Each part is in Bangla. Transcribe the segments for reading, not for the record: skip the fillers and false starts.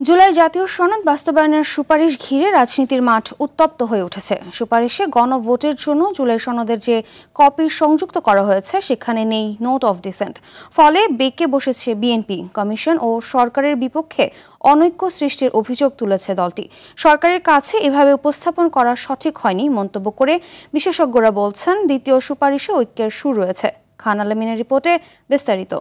জুলাই জাতীয় সনদ বাস্তবায়নের সুপারিশ ঘিরে রাজনীতির মাঠ উত্তপ্ত হয়ে উঠেছে। সুপারিশে গণভোটের জন্য জুলাই সনদের যে কপি সংযুক্ত করা হয়েছে সেখানে নেই নোট অফ ডিসেন্ট। ফলে বেঁকে বসেছে বিএনপি। কমিশন ও সরকারের বিপক্ষে অনৈক্য সৃষ্টির অভিযোগ তুলেছে দলটি। সরকারের কাছে এভাবে উপস্থাপন করা সঠিক হয়নি মন্তব্য করে বিশেষজ্ঞরা বলছেন, দ্বিতীয় সুপারিশে ঐক্যের সুর রয়েছে। খান আলমিনের রিপোর্টে বিস্তারিত।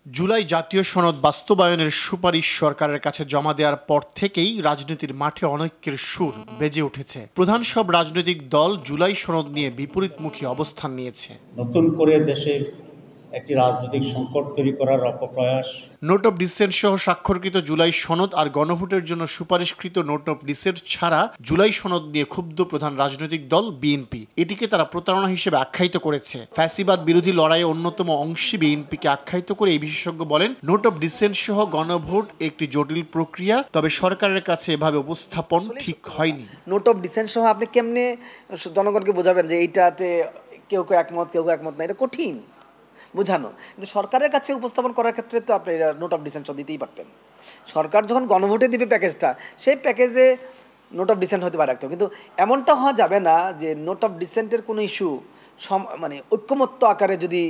জুলাই জাতীয় সনদ বাস্তবায়নের সুপারিশ সরকারের কাছে জমা দেওয়ার পর থেকেই রাজনীতির মাঠে অনৈক্যের সুর বেজে উঠেছে। প্রধান সব রাজনৈতিক দল জুলাই সনদ নিয়ে বিপরীতমুখী অবস্থান নিয়েছে। নতুন করে দেশে একটি রাজনৈতিক সংকট তৈরি করার অপপ্রয়াস। নোট অফ ডিসেন্ট সহ স্বাক্ষরকৃত জুলাই সনদ আর গণভোটের জন্য সুপারিশকৃত নোট অফ ডিসেন্ট ছাড়া জুলাই সনদ নিয়ে ক্ষুব্ধ প্রধান রাজনৈতিক দল বিএনপি। এটিকে তারা প্রতারণা হিসেবে আখ্যায়িত করেছে। ফ্যাসিবাদ বিরোধী লড়াইয়ে অন্যতম অংশী বিএনপিকে আখ্যায়িত করে এই বিশেষজ্ঞ বলেন, নোট অফ ডিসেন্ট সহ গণভোট একটি জটিল প্রক্রিয়া, তবে সরকারের কাছে এভাবে উপস্থাপন ঠিক হয়নি। নোট অফ ডিসেন্ট সহ আপনি কেমনে জনগণকে বোঝাবেন যে এইটাতে কেউ কেউ একমত না? এটা কঠিন বোঝানো, কিন্তু সরকারের কাছে উপস্থাপন করার ক্ষেত্রে তো আপনি নোট অফ ডিসেন্ট দিতেই পারতেন। সরকার যখন গণভোটে দিবে প্যাকেজটা, সেই প্যাকেজে নোট অফ ডিসেন্ট হতে পারে রাখতে, কিন্তু এমনটা হওয়া যাবে না যে নোট অফ ডিসেন্টের কোনো ইস্যু মানে ঐক্যমত্য আকারে যদি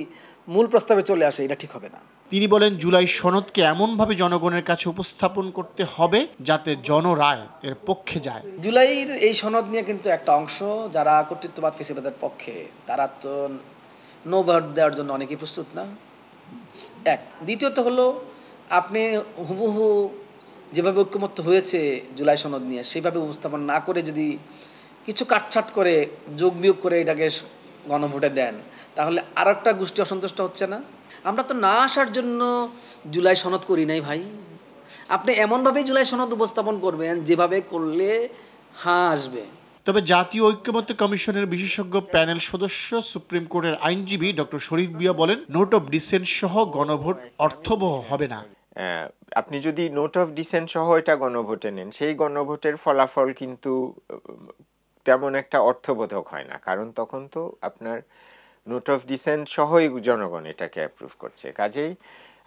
মূল প্রস্তাবে চলে আসে, এটা ঠিক হবে না। তিনি বলেন, জুলাই সনদকে এমনভাবে জনগণের কাছে উপস্থাপন করতে হবে যাতে জনরায় এর পক্ষে যায়। জুলাইয়ের এই সনদ নিয়ে কিন্তু একটা অংশ যারা কর্তৃত্ববাদ ফেসিবাদের পক্ষে, তারা তো নো ভোট দেওয়ার জন্য অনেকেই প্রস্তুত না। এক, দ্বিতীয়ত হলো আপনি হুবহু যেভাবে ঐক্যমত্য হয়েছে জুলাই সনদ নিয়ে সেইভাবে উপস্থাপন না করে যদি কিছু কাটছাট করে যোগ বিয়োগ করে এটাকে গণভোটে দেন, তাহলে আর একটা গোষ্ঠী অসন্তুষ্ট হচ্ছে না? আমরা তো না আসার জন্য জুলাই সনদ করি নাই ভাই। আপনি এমনভাবেই জুলাই সনদ উপস্থাপন করবেন যেভাবে করলে হ্যাঁ আসবে। তবে জাতীয় ঐক্যমত্য কমিশনের বিশেষজ্ঞ প্যানেল সদস্য সুপ্রিম কোর্টের আইনজীবী ডক্টর শরীফ ভূঁইয়া বলেন, নোট অফ ডিসেন্ট সহ গণভোট অর্থবহ হবে না। আপনি যদি নোট অফ ডিসেন্ট সহ এটা গণভোটে নেন, সেই গণভোটের ফলাফল কিন্তু তেমন একটা অর্থবোধক হয় না, কারণ তখন তো আপনার নোট অফ ডিসেন্ট সহই জনগণ এটাকে অ্যাপ্রুভ করছে। কাজেই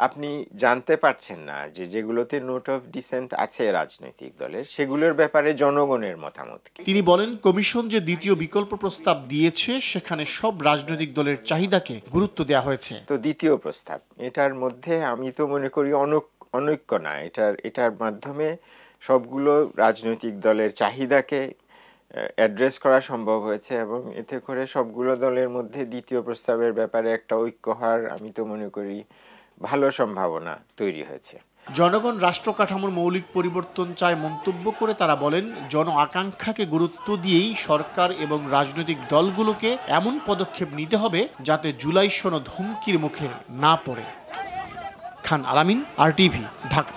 আপনি জানতে পারছেন না যে যেগুলোতে নোট অফ ডিসেন্ট আছে রাজনৈতিক দলের, সেগুলোর ব্যাপারে জনগণের মতামত। তিনি বলেন, কমিশন যে দ্বিতীয় বিকল্প প্রস্তাব দিয়েছে সেখানে সব রাজনৈতিক দলের চাহিদাকে গুরুত্ব দেওয়া হয়েছে। তো দ্বিতীয় প্রস্তাব, এটার মধ্যে আমি তো মনে করি অনৈক্য না, এটার মাধ্যমে সবগুলো রাজনৈতিক দলের চাহিদাকে অ্যাড্রেস করা সম্ভব হয়েছে এবং এতে করে সবগুলো দলের মধ্যে দ্বিতীয় প্রস্তাবের ব্যাপারে একটা ঐক্য হওয়ার আমি তো মনে করি ভালো সম্ভাবনা তৈরি হয়েছে। জনগণ রাষ্ট্র কাঠামোর মৌলিক পরিবর্তন চায় মন্তব্য করে তারা বলেন, জন আকাঙ্ক্ষাকে গুরুত্ব দিয়েই সরকার এবং রাজনৈতিক দলগুলোকে এমন পদক্ষেপ নিতে হবে যাতে জুলাই সনদ হুমকির মুখে না পড়ে। খান আলামিন, RTV, ঢাকা।